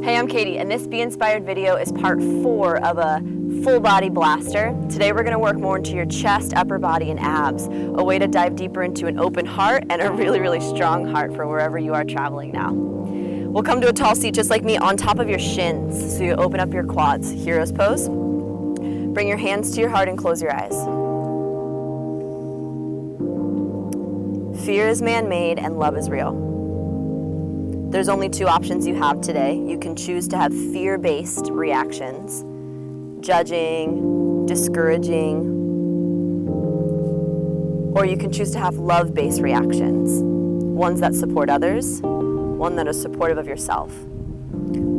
Hey, I'm Katie, and this Be Inspired video is part 4 of a full body blaster. Today we're going to work more into your chest, upper body, and abs, a way to dive deeper into an open heart and a really strong heart for wherever you are traveling now. We'll come to a tall seat just like me on top of your shins, so you open up your quads. Hero's pose. Bring your hands to your heart and close your eyes. Fear is man-made and love is real. There's only 2 options you have today. You can choose to have fear-based reactions, judging, discouraging, or you can choose to have love-based reactions, ones that support others, one that is supportive of yourself.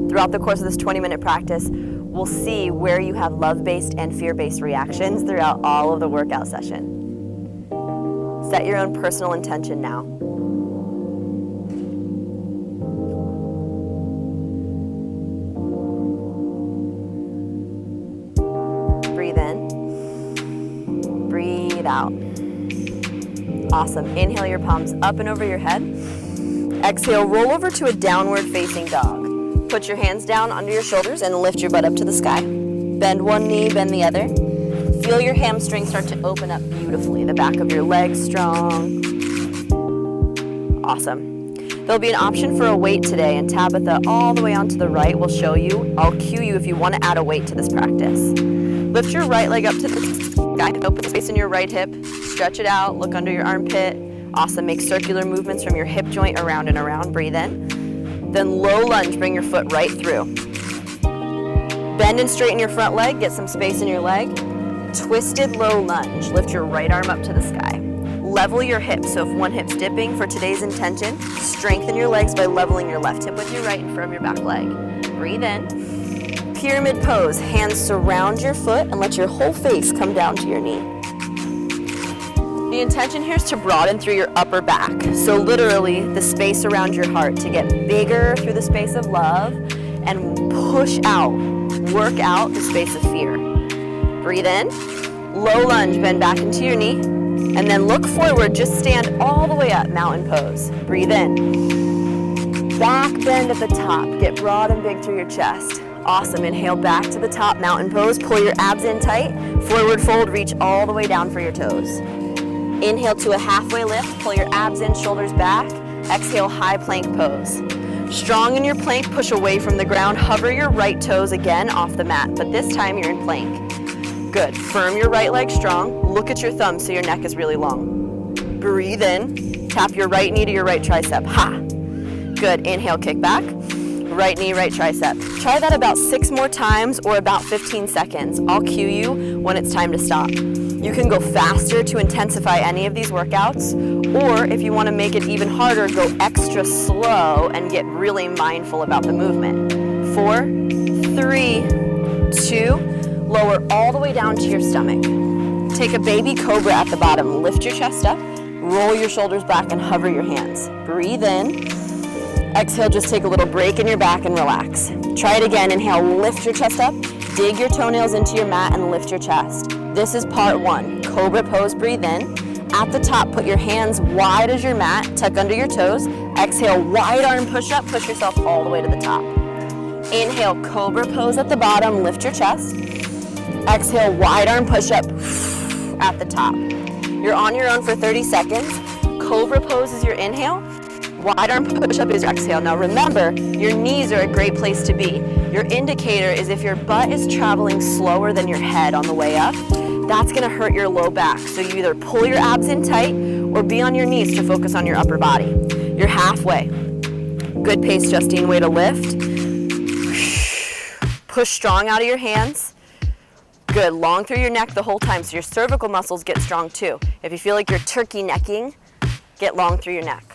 Throughout the course of this 20-minute practice, we'll see where you have love-based and fear-based reactions throughout all of the workout session. Set your own personal intention now. Breathe in, breathe out. Awesome. Inhale your palms up and over your head. Exhale, roll over to a downward facing dog. Put your hands down under your shoulders and lift your butt up to the sky. Bend one knee, bend the other. Feel your hamstrings start to open up beautifully. The back of your legs strong. Awesome. There'll be an option for a weight today, and Tabitha all the way onto the right will show you. I'll cue you if you want to add a weight to this practice. Lift your right leg up to the sky, open space in your right hip, stretch it out, look under your armpit. Awesome, make circular movements from your hip joint around and around, breathe in. Then low lunge, bring your foot right through. Bend and straighten your front leg, get some space in your leg. Twisted low lunge, lift your right arm up to the sky. Level your hips, so if one hip's dipping for today's intention, strengthen your legs by leveling your left hip with your right in front of your back leg. Breathe in. Pyramid pose, hands surround your foot and let your whole face come down to your knee. The intention here is to broaden through your upper back, so literally the space around your heart, to get bigger through the space of love and push out, work out the space of fear. Breathe in, low lunge, bend back into your knee, and then look forward, just stand all the way up, mountain pose. Breathe in, back bend at the top, get broad and big through your chest. Awesome, inhale back to the top, mountain pose, pull your abs in tight, forward fold, reach all the way down for your toes. Inhale to a halfway lift, pull your abs in, shoulders back, exhale, high plank pose. Strong in your plank, push away from the ground, hover your right toes again off the mat, but this time you're in plank. Good, firm your right leg strong, look at your thumb so your neck is really long. Breathe in, tap your right knee to your right tricep, ha! Good, inhale, kick back. Right knee, right tricep. Try that about 6 more times or about 15 seconds. I'll cue you when it's time to stop. You can go faster to intensify any of these workouts, or if you want to make it even harder, go extra slow and get really mindful about the movement. 4, 3, 2, lower all the way down to your stomach. Take a baby cobra at the bottom. Lift your chest up, roll your shoulders back and hover your hands. Breathe in. Exhale, just take a little break in your back and relax. Try it again. Inhale, lift your chest up, dig your toenails into your mat and lift your chest. This is part 1, cobra pose, breathe in. At the top, put your hands wide as your mat, tuck under your toes. Exhale, wide arm push up, push yourself all the way to the top. Inhale, cobra pose at the bottom, lift your chest. Exhale, wide arm push up at the top. You're on your own for 30 seconds. Cobra pose is your inhale. Wide arm push-up is your exhale. Now remember, your knees are a great place to be. Your indicator is if your butt is traveling slower than your head on the way up, that's gonna hurt your low back. So you either pull your abs in tight or be on your knees to focus on your upper body. You're halfway. Good pace, Justine, way to lift. Push strong out of your hands. Good, long through your neck the whole time so your cervical muscles get strong too. If you feel like you're turkey necking, get long through your neck.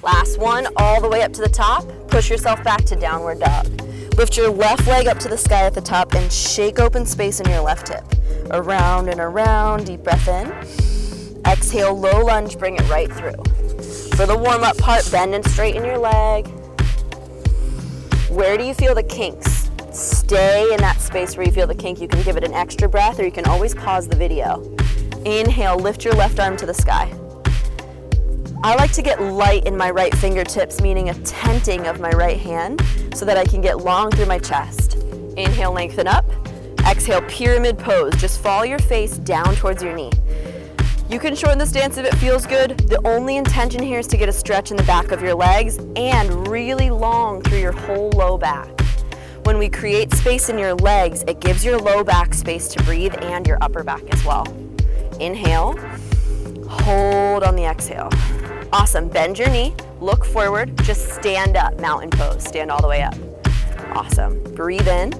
Last one, all the way up to the top. Push yourself back to downward dog. Lift your left leg up to the sky at the top and shake open space in your left hip. Around and around, deep breath in. Exhale, low lunge, bring it right through. For the warm-up part, bend and straighten your leg. Where do you feel the kinks? Stay in that space where you feel the kink. You can give it an extra breath or you can always pause the video. Inhale, lift your left arm to the sky. I like to get light in my right fingertips, meaning a tenting of my right hand, so that I can get long through my chest. Inhale, lengthen up. Exhale, pyramid pose. Just fall your face down towards your knee. You can shorten this dance if it feels good. The only intention here is to get a stretch in the back of your legs and really long through your whole low back. When we create space in your legs, it gives your low back space to breathe and your upper back as well. Inhale, hold on the exhale. Awesome, bend your knee, look forward, just stand up, mountain pose, stand all the way up. Awesome, breathe in,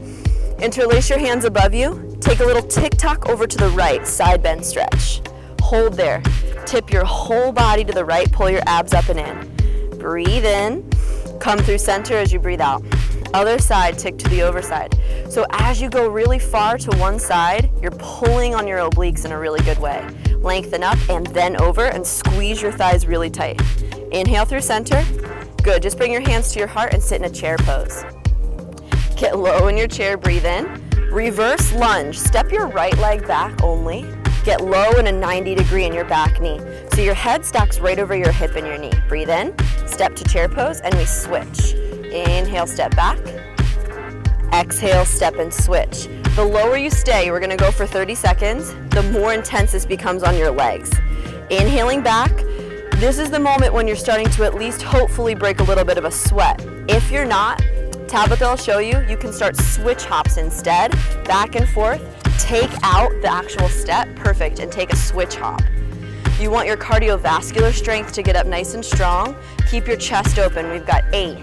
interlace your hands above you, take a little tick-tock over to the right, side bend stretch. Hold there, tip your whole body to the right, pull your abs up and in. Breathe in, come through center as you breathe out. Other side, tick to the overside. So as you go really far to one side, you're pulling on your obliques in a really good way. Lengthen up and then over and squeeze your thighs really tight. Inhale through center. Good, just bring your hands to your heart and sit in a chair pose. Get low in your chair, breathe in. Reverse lunge, step your right leg back only. Get low in a 90 degree in your back knee. So your head stacks right over your hip and your knee. Breathe in, step to chair pose, and we switch. Inhale, step back. Exhale, step and switch. The lower you stay, we're gonna go for 30 seconds, the more intense this becomes on your legs. Inhaling back, this is the moment when you're starting to at least hopefully break a little bit of a sweat. If you're not, Tabitha will show you, you can start switch hops instead, back and forth, take out the actual step, perfect, and take a switch hop. You want your cardiovascular strength to get up nice and strong. Keep your chest open. We've got 8,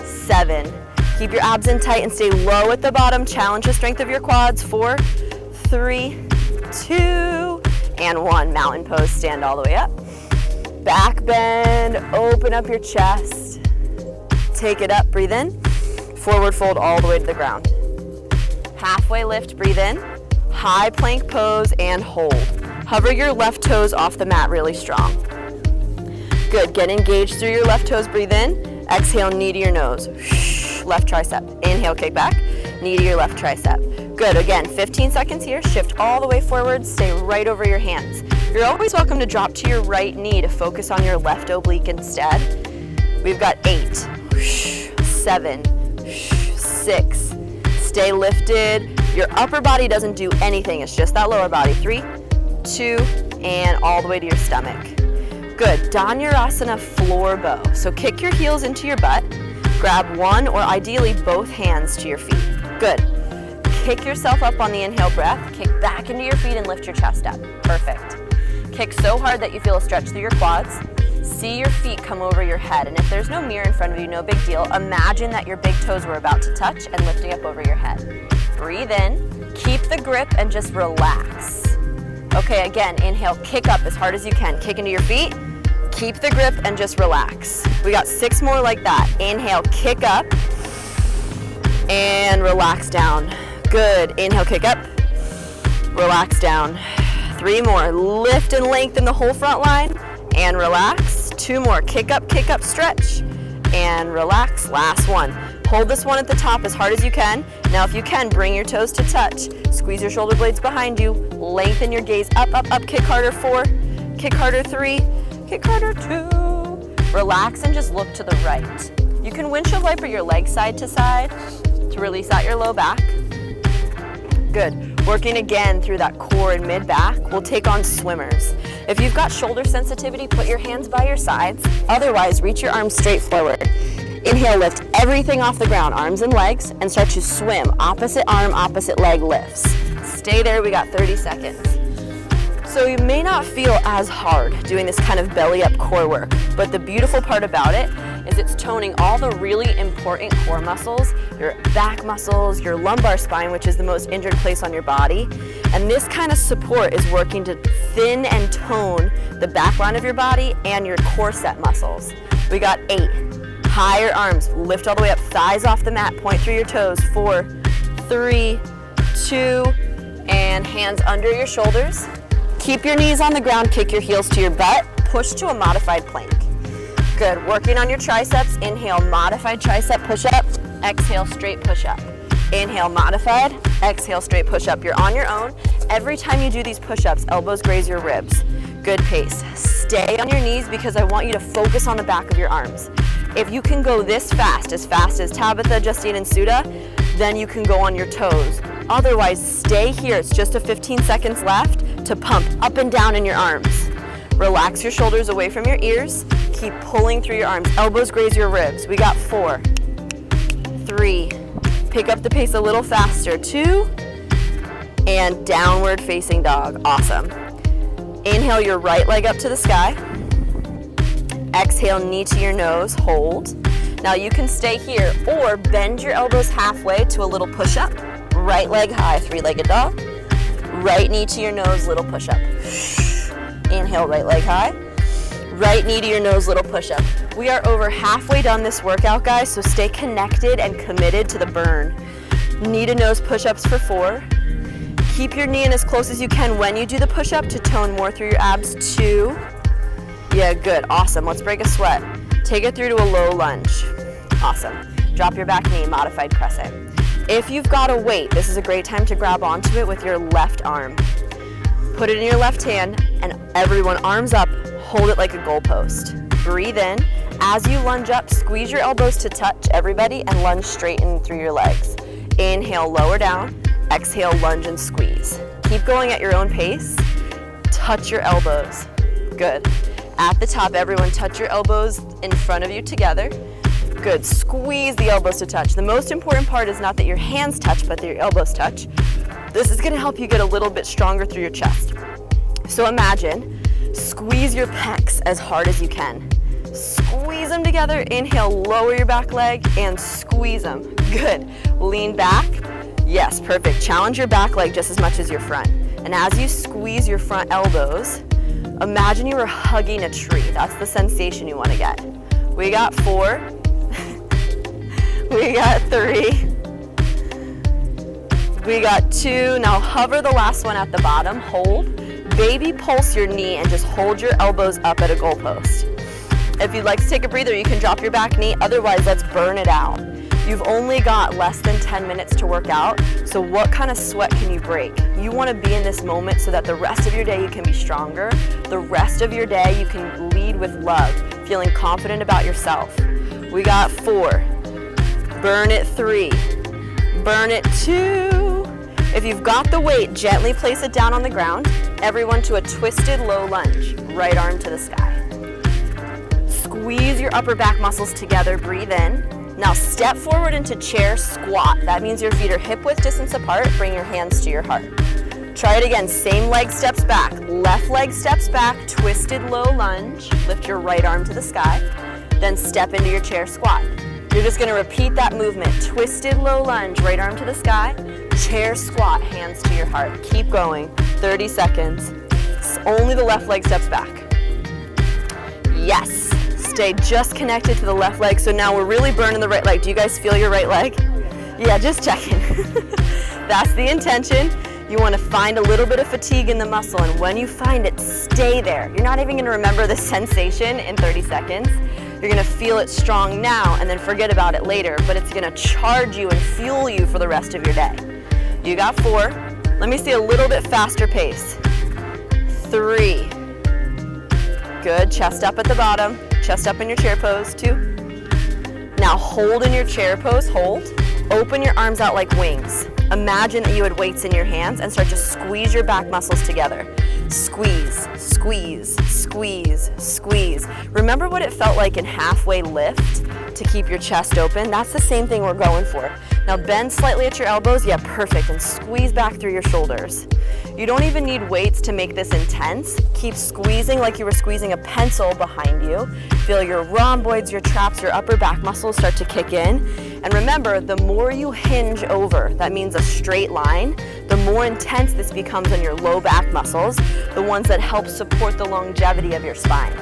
7. Keep your abs in tight and stay low at the bottom. Challenge the strength of your quads. 4, 3, 2, and 1. Mountain pose, stand all the way up. Back bend, open up your chest. Take it up, breathe in. Forward fold all the way to the ground. Halfway lift, breathe in. High plank pose and hold. Hover your left toes off the mat really strong. Good, get engaged through your left toes, breathe in. Exhale, knee to your nose. Left tricep. Inhale, kick back. Knee to your left tricep. Good, again, 15 seconds here. Shift all the way forward, stay right over your hands. You're always welcome to drop to your right knee to focus on your left oblique instead. We've got 8, 7, 6. Stay lifted. Your upper body doesn't do anything. It's just that lower body. 3, 2, and all the way to your stomach. Good, Dhanurasana floor bow. So kick your heels into your butt. Grab one or ideally both hands to your feet. Good. Kick yourself up on the inhale breath. Kick back into your feet and lift your chest up. Perfect. Kick so hard that you feel a stretch through your quads. See your feet come over your head. And if there's no mirror in front of you, no big deal. Imagine that your big toes were about to touch and lifting up over your head. Breathe in, keep the grip and just relax. Okay, again, inhale, kick up as hard as you can. Kick into your feet, keep the grip and just relax. We got 6 more like that. Inhale, kick up and relax down. Good, inhale, kick up, relax down. 3 more, lift and lengthen the whole front line and relax. 2 more, kick up, stretch and relax. Last one. Hold this one at the top as hard as you can. Now if you can, bring your toes to touch. Squeeze your shoulder blades behind you. Lengthen your gaze up, up, up. Kick harder. 4, kick harder. 3, kick harder. 2. Relax and just look to the right. You can windshield wiper your legs side to side to release out your low back. Good. Working again through that core and mid back. We'll take on swimmers. If you've got shoulder sensitivity, put your hands by your sides. Otherwise, reach your arms straight forward. Inhale, lift everything off the ground, arms and legs, and start to swim. Opposite arm, opposite leg lifts. Stay there, we got 30 seconds. So you may not feel as hard doing this kind of belly up core work, but the beautiful part about it is it's toning all the really important core muscles, your back muscles, your lumbar spine, which is the most injured place on your body. And this kind of support is working to thin and tone the back line of your body and your core set muscles. We got 8. Higher arms, lift all the way up, thighs off the mat, point through your toes. 4, 3, 2, and hands under your shoulders. Keep your knees on the ground, kick your heels to your butt, push to a modified plank. Good, working on your triceps. Inhale, modified tricep push-up. Exhale, straight push-up. Inhale, modified. Exhale, straight push-up. You're on your own. Every time you do these push-ups, elbows graze your ribs. Good pace. stay on your knees because I want you to focus on the back of your arms. If you can go this fast as Tabitha, Justine, and Suda, then you can go on your toes. Otherwise, stay here. It's just a 15 seconds left to pump up and down in your arms. Relax your shoulders away from your ears. Keep pulling through your arms. Elbows graze your ribs. We got 4, 3, pick up the pace a little faster, 2, and downward facing dog. Awesome. Inhale your right leg up to the sky. Exhale, knee to your nose, hold. Now you can stay here or bend your elbows halfway to a little push-up. Right leg high, 3-legged dog. Right knee to your nose, little push-up. Inhale, right leg high. Right knee to your nose, little push-up. We are over halfway done this workout, guys, so stay connected and committed to the burn. Knee to nose push-ups for 4. Keep your knee in as close as you can when you do the push-up to tone more through your abs. 2. Yeah, good, awesome. Let's break a sweat. Take it through to a low lunge. Awesome. Drop your back knee, modified crescent. If you've got a weight, this is a great time to grab onto it with your left arm. Put it in your left hand, and everyone, arms up, hold it like a goalpost. Breathe in. As you lunge up, squeeze your elbows to touch, everybody, and lunge straight in through your legs. Inhale, lower down. Exhale, lunge and squeeze. Keep going at your own pace. Touch your elbows. Good. At the top, everyone, touch your elbows in front of you together. Good. Squeeze the elbows to touch. The most important part is not that your hands touch, but that your elbows touch. This is going to help you get a little bit stronger through your chest. So imagine, squeeze your pecs as hard as you can. Squeeze them together. Inhale, lower your back leg and squeeze them. Good. Lean back. Yes, perfect. Challenge your back leg just as much as your front. And as you squeeze your front elbows, imagine you were hugging a tree. That's the sensation you want to get. We got 4. We got 3. We got 2. Now hover the last one at the bottom. Hold. Baby pulse your knee and just hold your elbows up at a goalpost. If you'd like to take a breather, you can drop your back knee. Otherwise, let's burn it out. You've only got less than 10 minutes to work out, so what kind of sweat can you break? You want to be in this moment so that the rest of your day you can be stronger. The rest of your day you can lead with love, feeling confident about yourself. We got 4. Burn it 3. Burn it 2. If you've got the weight, gently place it down on the ground. Everyone to a twisted low lunge. Right arm to the sky. Squeeze your upper back muscles together. Breathe in. Now step forward into chair squat. That means your feet are hip width distance apart. Bring your hands to your heart. Try it again. Same leg steps back. Left leg steps back. Twisted low lunge. Lift your right arm to the sky. Then step into your chair squat. You're just going to repeat that movement. Twisted low lunge. Right arm to the sky. Chair squat. Hands to your heart. Keep going. 30 seconds. Only the left leg steps back. Yes. Stay just connected to the left leg. So now we're really burning the right leg. Do you guys feel your right leg? Yeah, just checking. That's the intention. You want to find a little bit of fatigue in the muscle, and when you find it, stay there. You're not even going to remember the sensation in 30 seconds. You're going to feel it strong now and then forget about it later, but it's going to charge you and fuel you for the rest of your day. You got 4. Let me see a little bit faster pace. 3. Good. Chest up at the bottom. Chest up in your chair pose. 2. Now hold in your chair pose. Hold. Open your arms out like wings. Imagine that you had weights in your hands and start to squeeze your back muscles together. Squeeze, squeeze, squeeze, squeeze. Remember what it felt like in halfway lift to keep your chest open? That's the same thing we're going for. Now bend slightly at your elbows. Yeah, perfect. And squeeze back through your shoulders. You don't even need weights to make this intense. Keep squeezing like you were squeezing a pencil behind you. Feel your rhomboids, your traps, your upper back muscles start to kick in. And remember, the more you hinge over, that means a straight line, the more intense this becomes on your low back muscles, the ones that help support the longevity of your spine.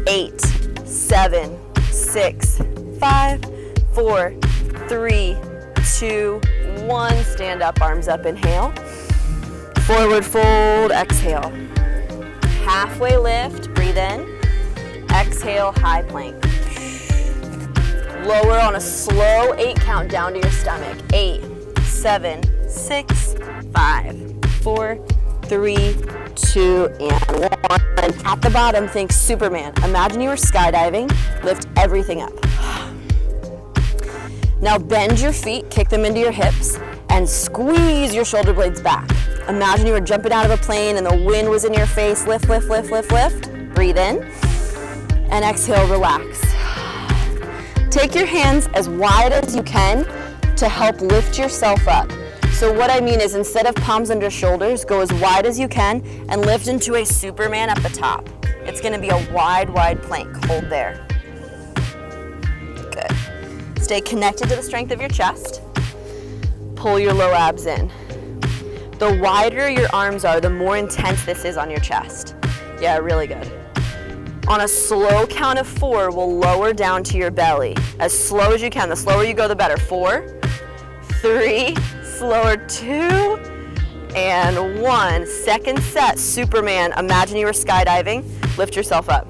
8, 7, 6, 5, 4, 3, 2, 1. Stand up, arms up, inhale. Forward fold, exhale. Halfway lift, breathe in. Exhale, high plank. Lower on a slow 8 count down to your stomach. 8, 7, 6, 5, 4, 3, 2, and 1. At the bottom, think Superman. Imagine you were skydiving. Lift everything up. Now bend your feet, kick them into your hips, and squeeze your shoulder blades back. Imagine you were jumping out of a plane and the wind was in your face. Lift, lift, lift, lift, lift. Breathe in, and exhale, relax. Take your hands as wide as you can to help lift yourself up. So what I mean is, instead of palms under shoulders, go as wide as you can and lift into a Superman at the top. It's gonna be a wide, wide plank. Hold there. Good. Stay connected to the strength of your chest. Pull your low abs in. The wider your arms are, the more intense this is on your chest. Yeah, really good. On a slow count of 4, we'll lower down to your belly. As slow as you can. The slower you go, the better. 4, 3, slower, 2, and 1. Second set, Superman. Imagine you were skydiving. Lift yourself up.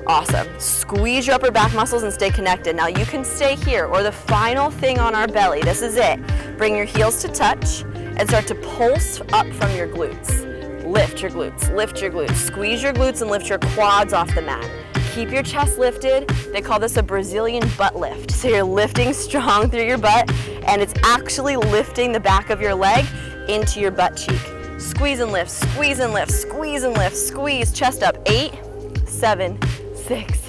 Awesome. Squeeze your upper back muscles and stay connected. Now you can stay here, or the final thing on our belly. This is it. Bring your heels to touch and start to pulse up from your glutes. Lift your glutes, lift your glutes. Squeeze your glutes and lift your quads off the mat. Keep your chest lifted. They call this a Brazilian butt lift. So you're lifting strong through your butt, and it's actually lifting the back of your leg into your butt cheek. Squeeze and lift, squeeze and lift, squeeze and lift, squeeze, chest up. 8, 7, 6,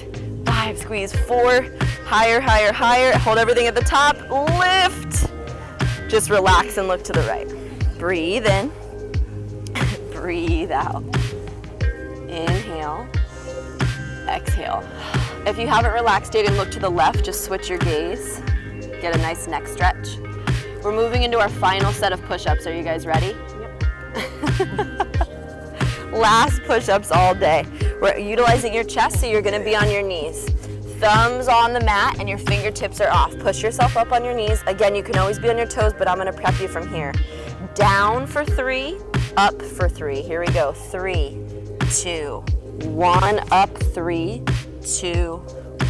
5, squeeze. 4, higher, higher, higher. Hold everything at the top, lift. Just relax and look to the right. Breathe in, breathe out. Inhale, exhale. If you haven't relaxed yet and look to the left, just switch your gaze. Get a nice neck stretch. We're moving into our final set of push-ups. Are you guys ready? Yep. Last push-ups all day. We're utilizing your chest, so you're gonna be on your knees. Thumbs on the mat and your fingertips are off. Push yourself up on your knees. Again, you can always be on your toes, but I'm gonna prep you from here. Down for 3, up for 3. Here we go. 3, 2, 1, up, 3, 2,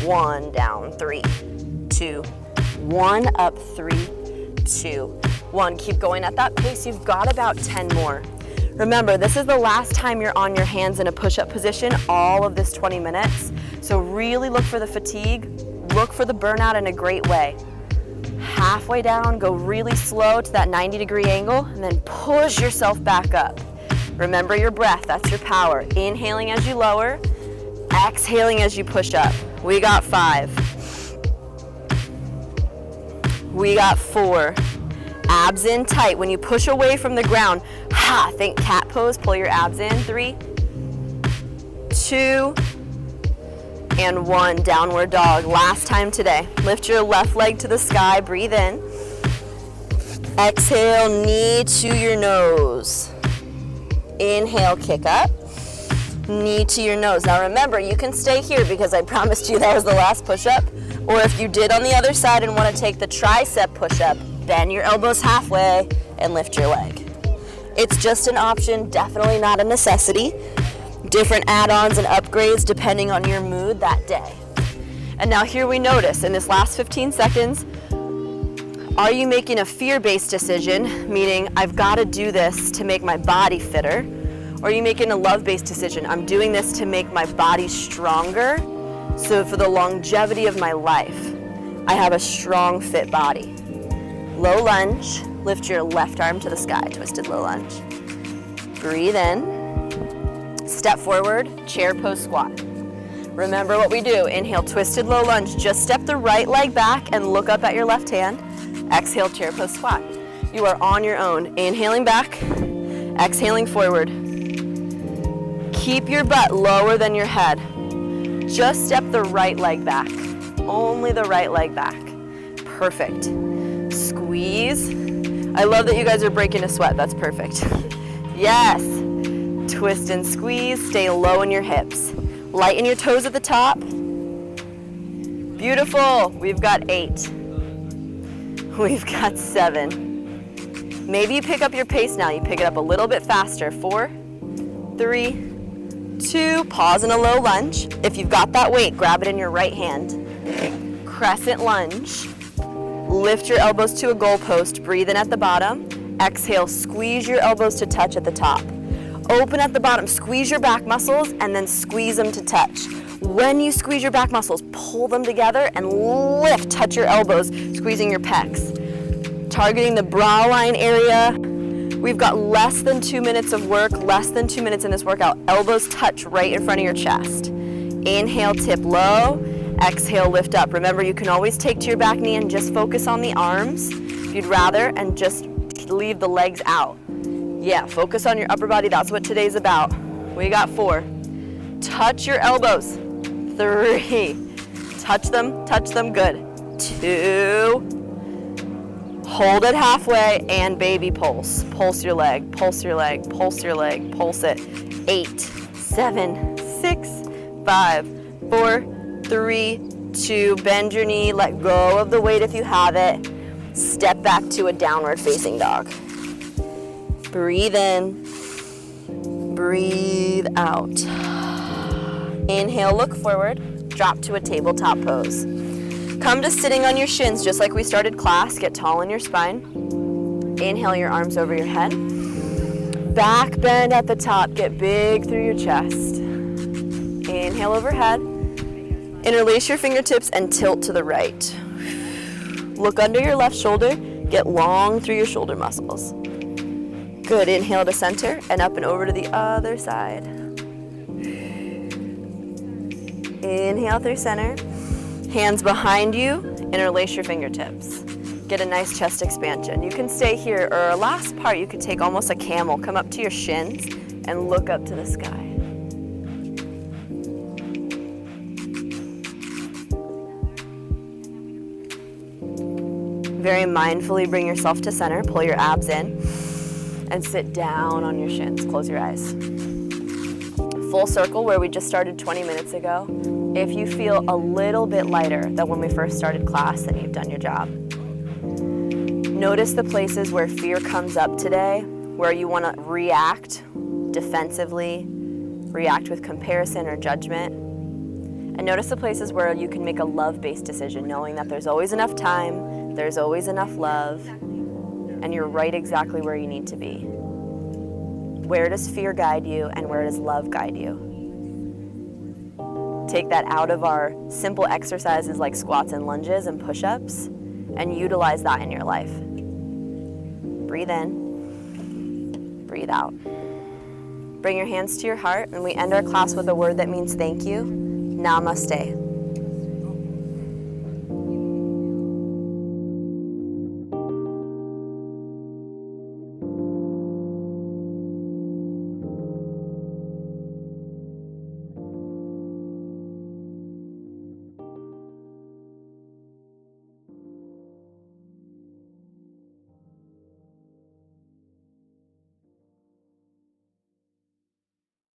1, down, 3, 2, 1, up, 3, 2, 1. Keep going at that pace. You've got about 10 more. Remember, this is the last time you're on your hands in a push-up position all of this 20 minutes. So really look for the fatigue, look for the burnout in a great way. Halfway down, go really slow to that 90-degree angle, and then push yourself back up. Remember your breath, that's your power. Inhaling as you lower, exhaling as you push up. We got 5. We got 4. Abs in tight. When you push away from the ground, think cat pose, pull your abs in. 3, 2, and 1, downward dog. Last time today. Lift your left leg to the sky, breathe in. Exhale, knee to your nose. Inhale, kick up. Knee to your nose. Now remember, you can stay here because I promised you that was the last push-up. Or if you did on the other side and want to take the tricep push-up, bend your elbows halfway and lift your leg. It's just an option, definitely not a necessity. Different add-ons and upgrades depending on your mood that day. And now here we notice in this last 15 seconds, are you making a fear-based decision, meaning I've got to do this to make my body fitter? Or are you making a love-based decision? I'm doing this to make my body stronger, so for the longevity of my life, I have a strong, fit body. Low lunge, lift your left arm to the sky, twisted low lunge. Breathe in, step forward, chair pose squat. Remember what we do, inhale, twisted low lunge, just step the right leg back and look up at your left hand. Exhale, chair pose squat. You are on your own, inhaling back, exhaling forward. Keep your butt lower than your head. Just step the right leg back, only the right leg back. Perfect. Squeeze. I love that you guys are breaking a sweat, that's perfect. Yes. Twist and squeeze, stay low in your hips. Lighten your toes at the top. Beautiful. We've got 8. We've got 7. Maybe you pick up your pace now. You pick it up a little bit faster. 4, 3, 2, pause in a low lunge. If you've got that weight, grab it in your right hand. Crescent lunge. Lift your elbows to a goalpost. Breathe in at the bottom. Exhale, squeeze your elbows to touch at the top. Open at the bottom, squeeze your back muscles, and then squeeze them to touch. When you squeeze your back muscles, pull them together and lift, touch your elbows, squeezing your pecs. Targeting the brow line area. We've got less than 2 minutes of work, less than 2 minutes in this workout. Elbows touch right in front of your chest. Inhale, tip low. Exhale, lift up. Remember, you can always take to your back knee and just focus on the arms if you'd rather, and just leave the legs out. Yeah, focus on your upper body. That's what today's about. We got 4. Touch your elbows. 3. Touch them, good. 2. Hold it halfway and baby pulse. Pulse your leg, pulse your leg, pulse your leg, pulse it. 8, 7, 6, 5, 4, 3, 2. Bend your knee, let go of the weight if you have it. Step back to a downward facing dog. Breathe in, breathe out. Inhale, look forward, drop to a tabletop pose. Come to sitting on your shins just like we started class. Get tall in your spine. Inhale your arms over your head. Back bend at the top, get big through your chest. Inhale overhead. Interlace your fingertips and tilt to the right. Look under your left shoulder, get long through your shoulder muscles. Good, inhale to center and up and over to the other side. Inhale through center. Hands behind you, interlace your fingertips. Get a nice chest expansion. You can stay here, or last part, you could take almost a camel. Come up to your shins and look up to the sky. Very mindfully bring yourself to center, pull your abs in, and sit down on your shins. Close your eyes. Full circle where we just started 20 minutes ago. If you feel a little bit lighter than when we first started class, then you've done your job. Notice the places where fear comes up today, where you want to react defensively, react with comparison or judgment. And notice the places where you can make a love-based decision, knowing that there's always enough time, there's always enough love, and you're right exactly where you need to be. Where does fear guide you, and where does love guide you? Take that out of our simple exercises like squats and lunges and push-ups and utilize that in your life. Breathe in, breathe out. Bring your hands to your heart, and we end our class with a word that means thank you. Namaste.